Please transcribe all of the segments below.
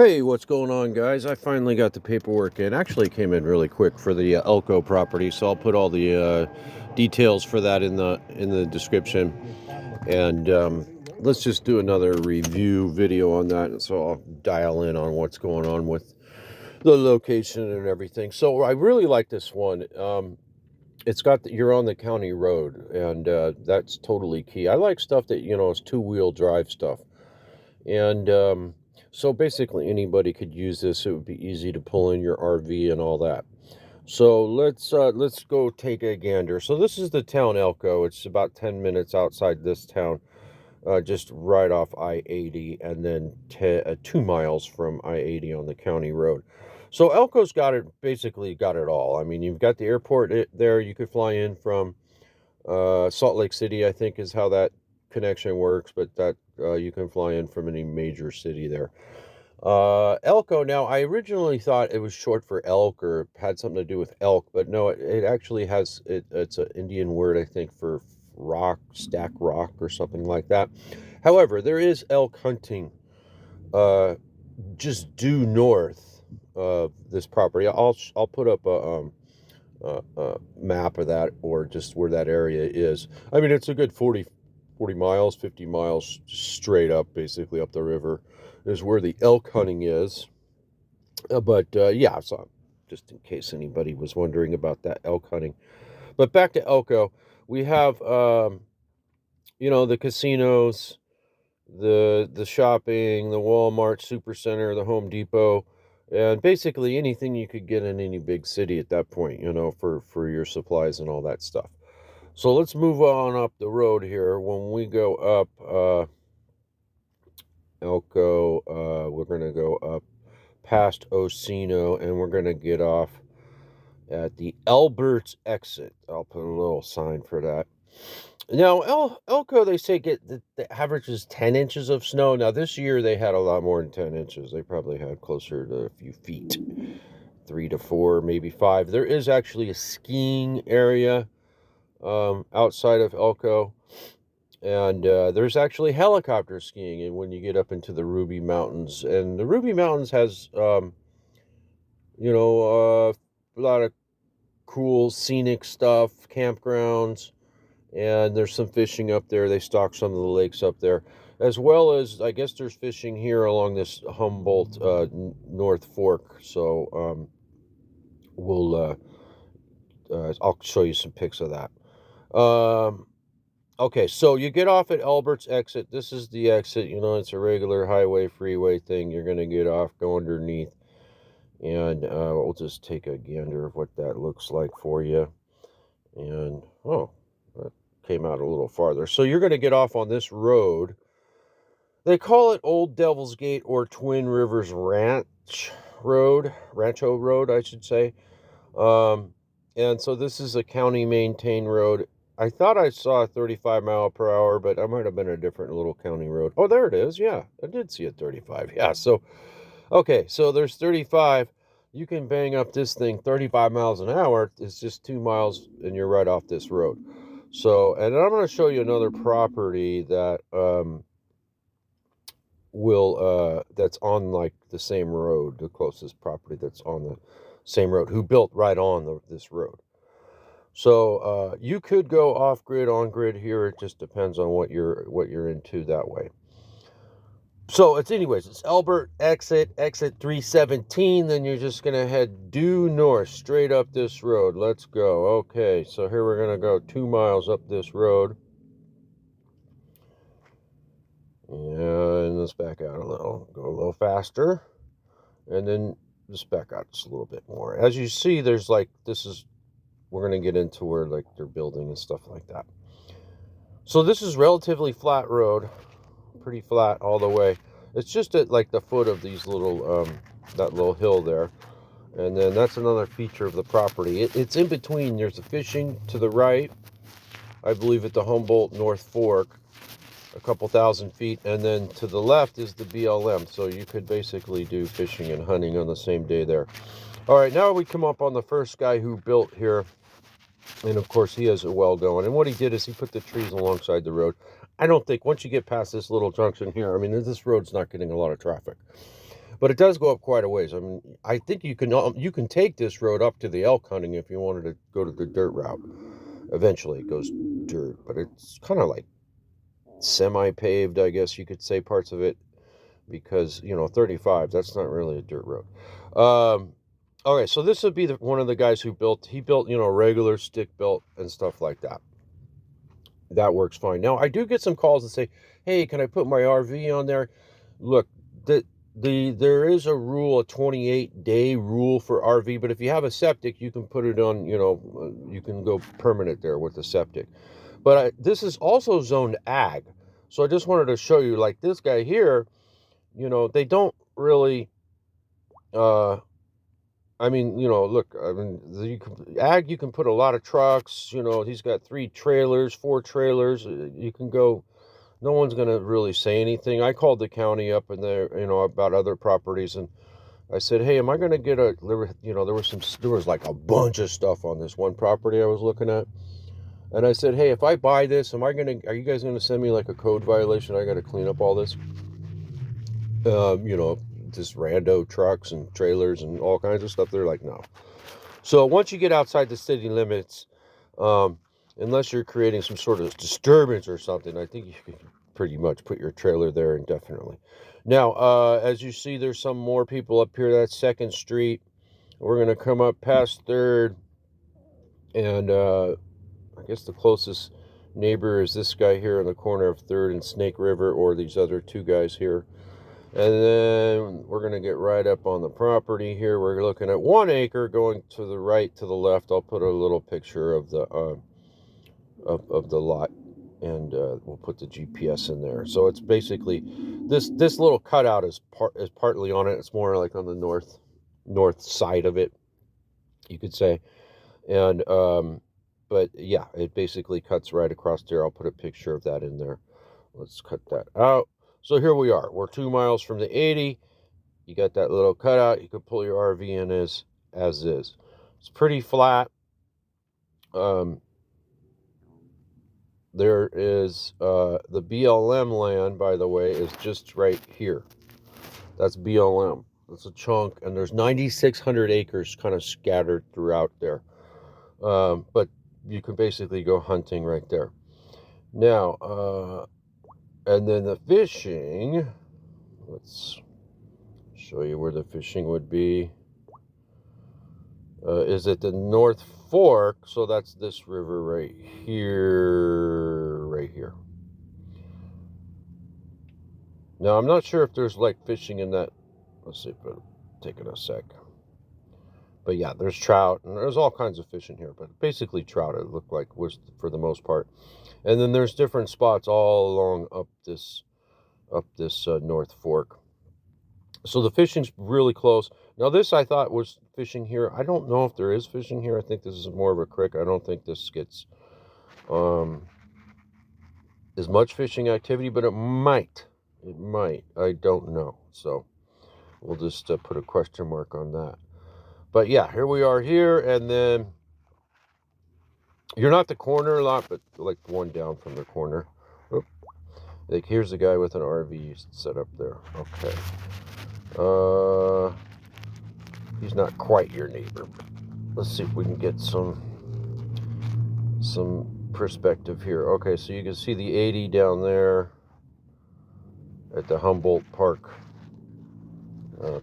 Hey, what's going on, guys? I finally got the paperwork in. Actually, came in really quick for the ELKO property, so I'll put all the details for that in the description. And let's just do another review video on that, and so I'll dial in on what's going on with the location and everything. So I really like this one. It's got you're on the county road, and that's totally key. I like stuff that is two-wheel drive stuff, and so basically anybody could use this. It would be easy to pull in your RV and all that. So let's go take a gander. So this is the town ELKO. It's about 10 minutes outside this town, just right off I-80, and then 2 miles from I-80 on the county road. So ELKO's basically got it all. I mean, you've got the airport there. You could fly in from Salt Lake City, I think, is how that connection works, but that you can fly in from any major city there. ELKO, now I originally thought it was short for elk or had something to do with elk, but no, it actually has it's an Indian word, I think, for stack rock or something like that. However, there is elk hunting just due north of this property. I'll put up a map of that, or just where that area is. I mean, it's a good 40 miles, 50 miles straight up, basically up the river, is where the elk hunting is. But yeah, so just in case anybody was wondering about that elk hunting. But back to ELKO, we have the casinos, the shopping, the Walmart Supercenter, the Home Depot, and basically anything you could get in any big city at that point, for your supplies and all that stuff. So let's move on up the road here. When we go up ELKO, we're going to go up past Osino, and we're going to get off at the Alberts exit. I'll put a little sign for that. Now, ELKO, they say the average is 10 inches of snow. Now, this year they had a lot more than 10 inches. They probably had closer to a few feet, 3 to 4, maybe 5. There is actually a skiing area outside of ELKO, and there's actually helicopter skiing. And when you get up into the Ruby Mountains, and the Ruby Mountains has, a lot of cool scenic stuff, campgrounds, and there's some fishing up there. They stock some of the lakes up there, as well as, I guess, there's fishing here along this Humboldt North Fork. So I'll show you some pics of that. Okay, so you get off at Albert's exit. This is the exit. It's a regular highway, freeway thing. You're going to get off, go underneath, and we'll just take a gander of what that looks like for you. And, that came out a little farther. So you're going to get off on this road. They call it Old Devil's Gate or Twin Rivers Rancho Road, I should say. And so this is a county maintained road. I thought I saw a 35 mile per hour, but I might have been a different little county road. Oh, there it is. Yeah, I did see a 35. Yeah, so, okay, so there's 35. You can bang up this thing 35 miles an hour. It's just 2 miles, and you're right off this road. So, and I'm going to show you another property that that's on like the same road, the closest property that's on the same road, who built right on this road. So you could go off grid, on grid here. It just depends on what you're into that way. So it's Albert exit 317. Then you're just gonna head due north straight up this road. Let's go. Okay, so here we're gonna go 2 miles up this road, and let's back out a little. Go a little faster, and then just back out just a little bit more. As you see, there's we're going to get into where like they're building and stuff like that. So this is relatively flat road, pretty flat all the way. It's just at like the foot of these little, that little hill there. And then that's another feature of the property. It's in between. There's the fishing to the right, I believe at the Humboldt North Fork, a couple thousand feet. And then to the left is the BLM. So you could basically do fishing and hunting on the same day there. All right, now we come up on the first guy who built here. And of course, he has a well going. And what he did is he put the trees alongside the road. I don't think once you get past this little junction here, I mean, this road's not getting a lot of traffic. But it does go up quite a ways. I mean, I think you can take this road up to the elk hunting if you wanted to go to the dirt route. Eventually, it goes dirt, but it's kind of like semi-paved, I guess you could say, parts of it, because 35, that's not really a dirt road. Okay, so this would be one of the guys who built regular stick built and stuff like that. That works fine. Now I do get some calls that say, hey, can I put my RV on there? Look, there is a 28-day rule for RV, but if you have a septic, you can put it on, you can go permanent there with the septic. But this is also zoned ag. So I just wanted to show you, like this guy here, they don't really, look, ag, you can put a lot of trucks, he's got 4 trailers, you can go, no one's going to really say anything. I called the county up and there, about other properties, and I said, hey, am I going to get there was like a bunch of stuff on this one property I was looking at. And I said, hey, if I buy this, are you guys going to send me like a code violation? I got to clean up all this, just rando trucks and trailers and all kinds of stuff. They're like, no. So once you get outside the city limits, unless you're creating some sort of disturbance or something, I think you can pretty much put your trailer there indefinitely. Now, as you see, there's some more people up here. That's 2nd Street. We're going to come up past 3rd, and I guess the closest neighbor is this guy here in the corner of 3rd and Snake River, or these other 2 guys here. And then we're going to get right up on the property here. We're looking at 1 acre going to the right, to the left. I'll put a little picture of the of the lot, and we'll put the GPS in there. So it's basically this little cutout is partly on it. It's more like on the north side of it, you could say. And but yeah, it basically cuts right across there. I'll put a picture of that in there. Let's cut that out. So here we are. We're 2 miles from the 80. You got that little cutout. You can pull your RV in as is. It's pretty flat. There is the BLM land, by the way, is just right here. That's BLM. That's a chunk, and there's 9,600 acres kind of scattered throughout there. But you can basically go hunting right there. Now, and then the fishing, let's show you where the fishing would be, is at the North Fork. So that's this river right here. Now, I'm not sure if there's like fishing in that. Let's see, but taking a sec. But yeah, there's trout, and there's all kinds of fish in here, but basically trout, it looked like, was for the most part. And then there's different spots all along up this North Fork. So the fishing's really close. Now this, I thought, was fishing here. I don't know if there is fishing here. I think this is more of a creek. I don't think this gets as much fishing activity, but it might. I don't know. So we'll just put a question mark on that. But yeah, here we are here, and then you're not the corner lot, but like one down from the corner. Oop. Like here's the guy with an RV set up there. Okay. He's not quite your neighbor, but let's see if we can get some perspective here. Okay, so you can see the 80 down there at the Humboldt Park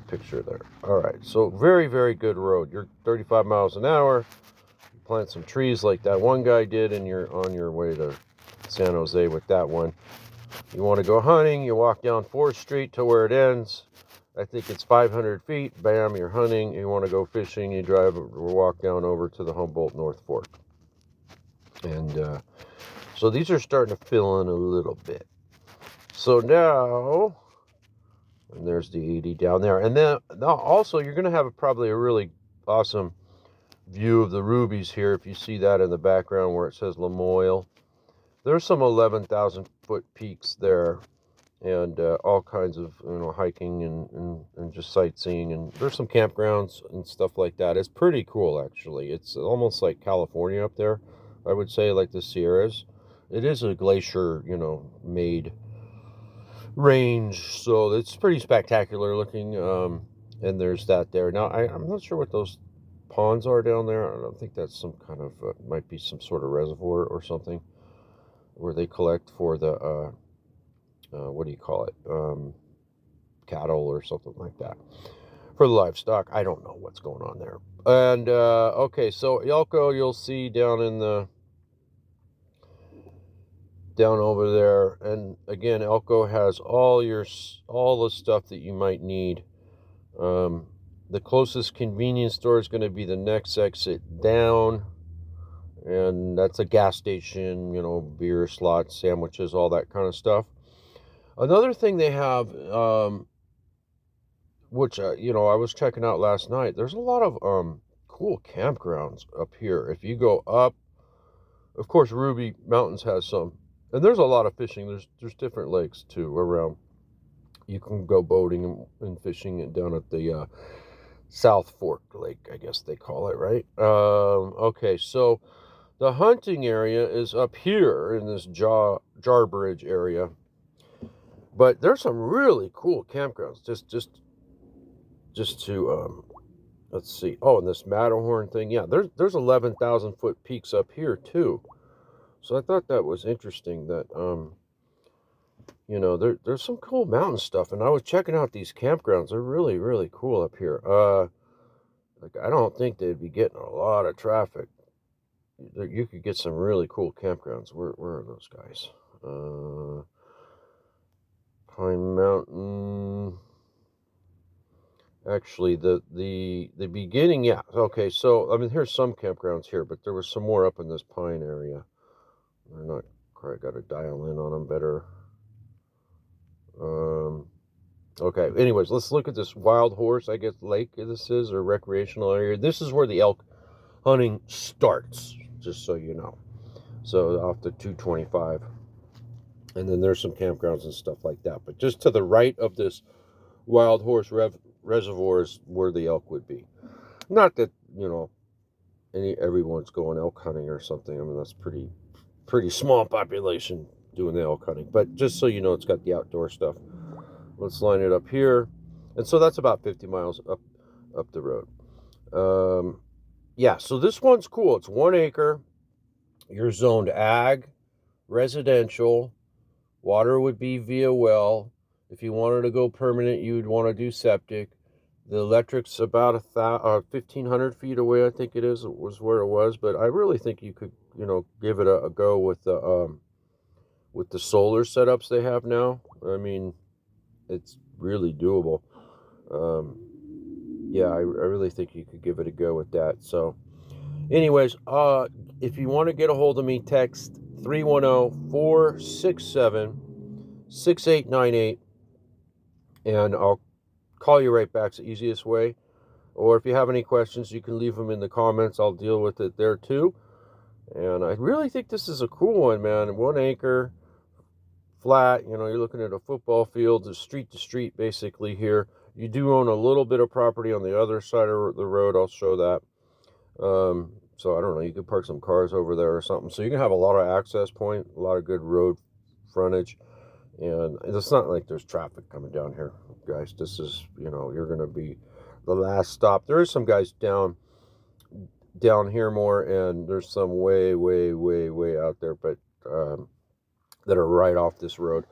picture there. All right, so very, very good road. You're 35 miles an hour. You plant some trees like that one guy did, and you're on your way to San Jose with that one. You want to go hunting, you walk down 4th Street to where it ends. I think it's 500 feet. Bam, you're hunting. You want to go fishing, you drive or walk down over to the Humboldt North Fork. And so these are starting to fill in a little bit. So now, and there's the 80 down there. And then also you're going to have probably a really awesome view of the rubies here. If you see that in the background where it says Lamoille, there's some 11,000 foot peaks there, and all kinds of hiking and just sightseeing, and there's some campgrounds and stuff like that. It's pretty cool, actually. It's almost like California up there, I would say, like the Sierras. It is a glacier made range. So it's pretty spectacular looking. And there's that there. Now, I'm not sure what those ponds are down there. I don't think that's some kind of, might be some sort of reservoir or something where they collect for the, what do you call it? Cattle or something like that. For the livestock, I don't know what's going on there. And, okay, so ELKO, you'll see down in the, down over there. And again, ELKO has all the stuff that you might need. The closest convenience store is going to be the next exit down, and that's a gas station, you know, beer, slots, sandwiches, all that kind of stuff. Another thing they have, which, you know, I was checking out last night, there's a lot of cool campgrounds up here. If you go up, of course, Ruby Mountains has some, and there's a lot of fishing. There's different lakes too around. You can go boating and fishing down at the South Fork Lake, I guess they call it, right? Okay, so the hunting area is up here in this Jar Bridge area, but there's some really cool campgrounds. Just to let's see. Oh, and this Matterhorn thing, yeah. There's 11,000-foot peaks up here too. So I thought that was interesting. That you know, there's some cool mountain stuff, and I was checking out these campgrounds. They're really cool up here. Like, I don't think they'd be getting a lot of traffic. You could get some really cool campgrounds. Where are those guys? Pine Mountain. Actually, the beginning, yeah. Okay, so I mean, here's some campgrounds here, but there was some more up in this Pine area. They're not quite. Got to dial in on them better. Okay. Anyways, let's look at this Wild Horse, I guess, lake this is, or recreational area. This is where the elk hunting starts, just so you know. So off the 225. And then there's some campgrounds and stuff like that. But just to the right of this Wild Horse reservoir is where the elk would be. Not that, you know, everyone's going elk hunting or something. I mean, that's pretty small population doing the elk hunting. But just so you know, it's got the outdoor stuff. Let's line it up here. And so that's about 50 miles up the road. Yeah, so this one's cool. It's 1 acre. You're zoned ag, residential. Water would be via well. If you wanted to go permanent, you'd want to do septic. The electric's about 1,500 feet away, I think it is. It was where it was, but I really think you could, you know, give it a go with the solar setups they have now. I mean, it's really doable. Yeah, I really think you could give it a go with that. So, anyways, if you want to get a hold of me, text 310-467-6898, and I'll call you right back. It's the easiest way. Or if you have any questions, you can leave them in the comments. I'll deal with it there too. And I really think this is a cool one, man. 1 acre, flat. You know, you're looking at a football field, street to street basically here. You do own a little bit of property on the other side of the road. I'll show that. So I don't know, you could park some cars over there or something. So you can have a lot of access point, a lot of good road frontage. And it's not like there's traffic coming down here, guys. This is, you know, you're going to be the last stop. There is some guys down here more, and there's some way out there, but that are right off this road.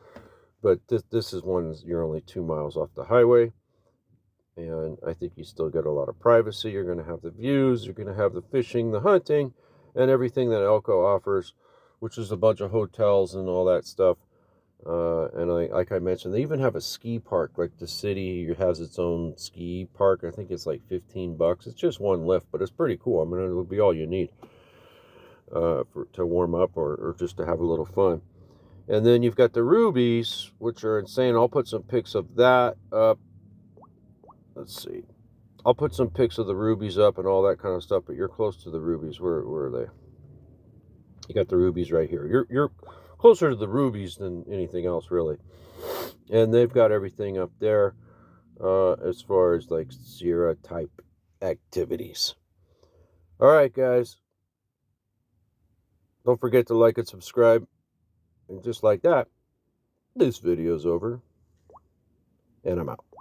But this is one, you're only 2 miles off the highway. And I think you still get a lot of privacy. You're going to have the views. You're going to have the fishing, the hunting, and everything that ELKO offers, which is a bunch of hotels and all that stuff. And like I mentioned, they even have a ski park. Like the city has its own ski park. I think it's like $15. It's just one lift, but it's pretty cool. I mean, it'll be all you need to warm up or just to have a little fun. And then you've got the rubies, which are insane. I'll put some pics of that up. Let's see. I'll put some pics of the rubies up and all that kind of stuff, but you're close to the rubies. Where are they? You got the rubies right here. You're closer to the rubies than anything else, really. And they've got everything up there as far as like Sierra type activities. All right, guys. Don't forget to like and subscribe. And just like that, this video's over. and I'm out.